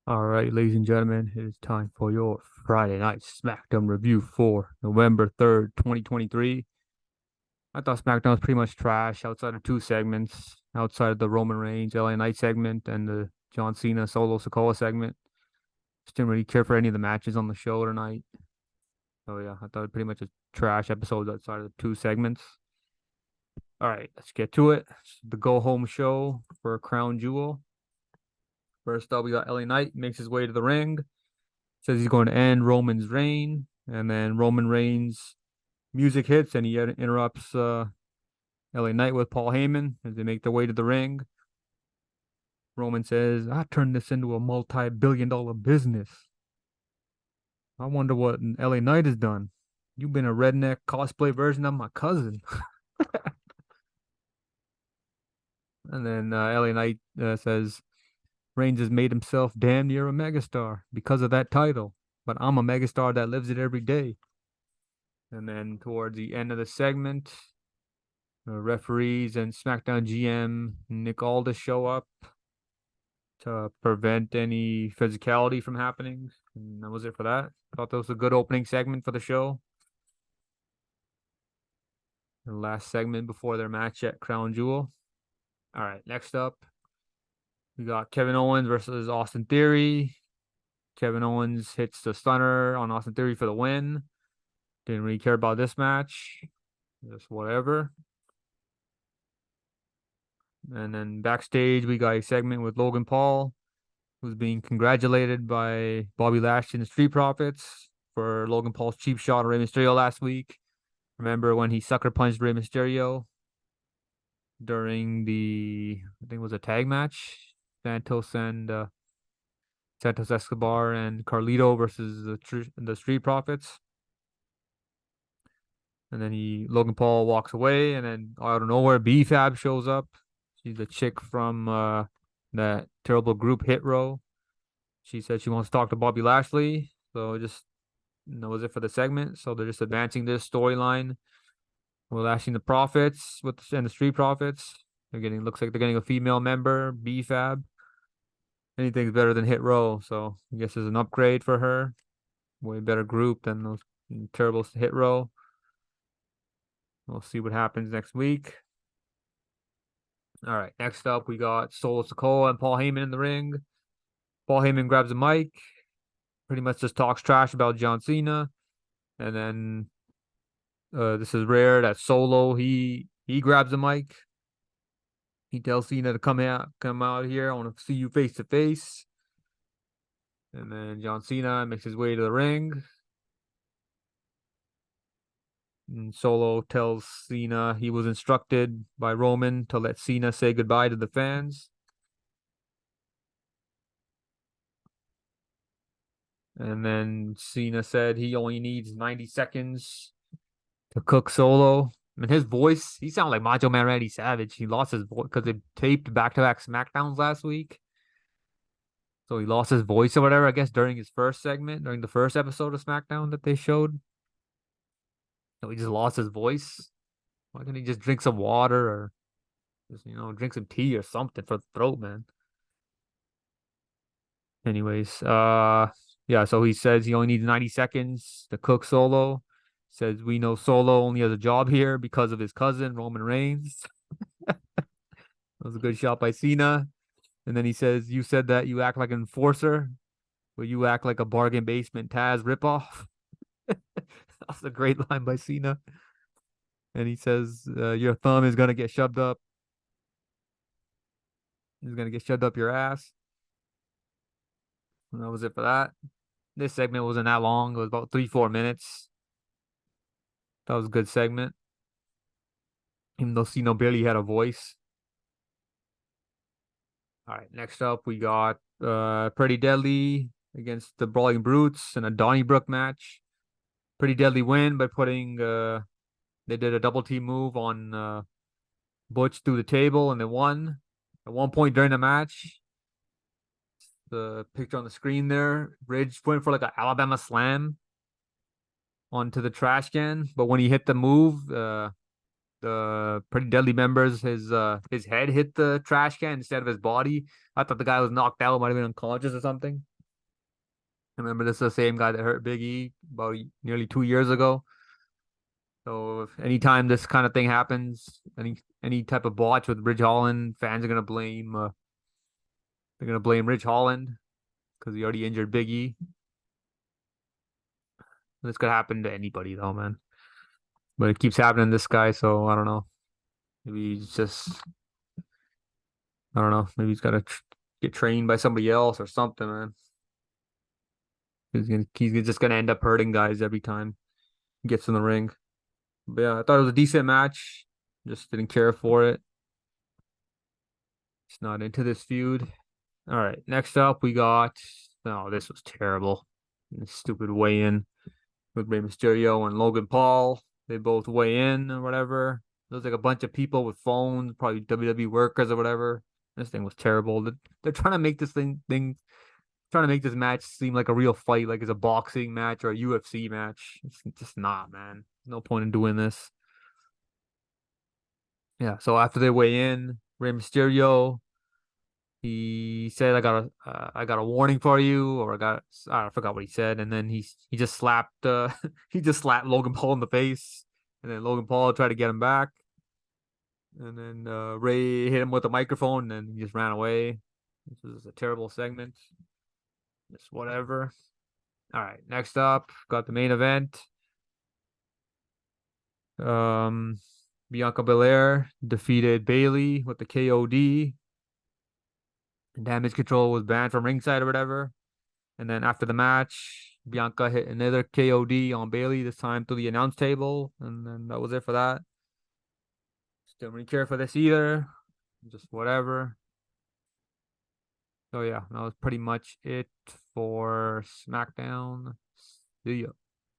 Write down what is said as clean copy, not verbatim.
All right, ladies and gentlemen, it is time for your Friday night Smackdown review for November 3rd, 2023. I thought Smackdown was pretty much trash outside of two segments, outside of the Roman Reigns LA Knight segment and the John Cena Solo Sikoa segment. Just didn't really care for any of the matches on the show tonight. So yeah, I thought it pretty much a trash episode outside of the two segments. All right, let's get to it. The go home show for Crown Jewel. First up, we got LA Knight makes his way to the ring. Says he's going to end Roman's reign, and then Roman Reigns' music hits, and he interrupts LA Knight with Paul Heyman as they make their way to the ring. Roman says, "I turned this into a multi-billion-dollar business. I wonder what LA Knight has done. You've been a redneck cosplay version of my cousin." And then LA Knight says, "Reigns has made himself damn near a megastar because of that title, but I'm a megastar that lives it every day." And then towards the end of the segment, referees and SmackDown GM Nick Aldis show up to prevent any physicality from happening. And that was it for that. Thought that was a good opening segment for the show. The last segment before their match at Crown Jewel. All right, next up, we got Kevin Owens versus Austin Theory. Kevin Owens hits the stunner on Austin Theory for the win. Didn't really care about this match. Just whatever. And then backstage, we got a segment with Logan Paul, who's being congratulated by Bobby Lashley and the Street Profits for Logan Paul's cheap shot at Rey Mysterio last week. Remember when he sucker punched Rey Mysterio during I think it was a tag match? Santos Escobar and Carlito versus the Street Profits. And then Logan Paul walks away, and then out of nowhere, B-Fab shows up. She's the chick from that terrible group Hit Row. She said she wants to talk to Bobby Lashley. So that was it for the segment. So they're just advancing this storyline. We're Lashley and the Profits and the Street Profits. Looks like they're getting a female member, B-Fab. Anything's better than Hit Row, so I guess it's an upgrade for her. Way better group than those terrible Hit Row. We'll see what happens next week. All right, next up, we got Solo Sikoa and Paul Heyman in the ring. Paul Heyman grabs a mic, pretty much just talks trash about John Cena. And then this is rare that Solo, he grabs a mic. He tells Cena to come out here. I want to see you face to face. And then John Cena makes his way to the ring. And Solo tells Cena he was instructed by Roman to let Cena say goodbye to the fans. And then Cena said he only needs 90 seconds to cook Solo. I mean, his voice, he sounded like Macho Man Randy Savage. He lost his voice because they taped back-to-back Smackdowns last week. So he lost his voice or whatever, I guess, during his first segment, during the first episode of SmackDown that they showed. So he just lost his voice. Why can't he just drink some water or just, drink some tea or something for the throat, man? Anyways, yeah, so he says he only needs 90 seconds to cook Solo. Says we know Solo only has a job here because of his cousin, Roman Reigns. That was a good shot by Cena. And then he says, "You said that you act like an enforcer, but you act like a bargain basement Taz ripoff." That's a great line by Cena. And he says, "Your thumb is gonna get shoved up. It's gonna get shoved up your ass." And that was it for that. This segment wasn't that long. It was about 3-4 minutes. That was a good segment. Even though Cena barely had a voice. All right, next up we got Pretty Deadly against the Brawling Brutes in a Donnybrook match. Pretty Deadly win by putting they did a double team move on Butch through the table and they won. At one point during the match, the picture on the screen there, Ridge went for like an Alabama slam onto the trash can, but when he hit the move, the Pretty Deadly members, his head hit the trash can instead of his body. I thought the guy was knocked out, might have been unconscious or something. Remember, this is the same guy that hurt Big E about nearly 2 years ago. So if anytime this kind of thing happens, any type of botch with Ridge Holland, fans are gonna blame they're gonna blame Ridge Holland because he already injured Big E. This could happen to anybody though, man. But it keeps happening to this guy, so I don't know. Maybe he's just I don't know. Maybe he's gotta get trained by somebody else or something, man. He's just gonna end up hurting guys every time he gets in the ring. But yeah, I thought it was a decent match. Just didn't care for it. Just not into this feud. All right, next up we got. Oh, this was terrible. Stupid weigh-in with Rey Mysterio and Logan Paul. They both weigh in or whatever. There's like a bunch of people with phones, probably WWE workers or whatever. This thing was terrible. They're trying to make this trying to make this match seem like a real fight, like it's a boxing match or a UFC match. It's just not, man. No point in doing this. Yeah, so after they weigh in, Rey Mysterio, he said, I got a warning for you," or I forgot what he said, and then he just slapped, he just slapped Logan Paul in the face, and then Logan Paul tried to get him back, and then Ray hit him with a microphone, and he just ran away. This was a terrible segment. Just whatever. All right, next up, got the main event. Um, Bianca Belair defeated Bayley with the KOD. Damage control was banned from ringside or whatever. And then after the match, Bianca hit another KOD on Bayley, this time to the announce table. And then that was it for that. Still really care for this either. Just whatever. So yeah, that was pretty much it for SmackDown. See ya.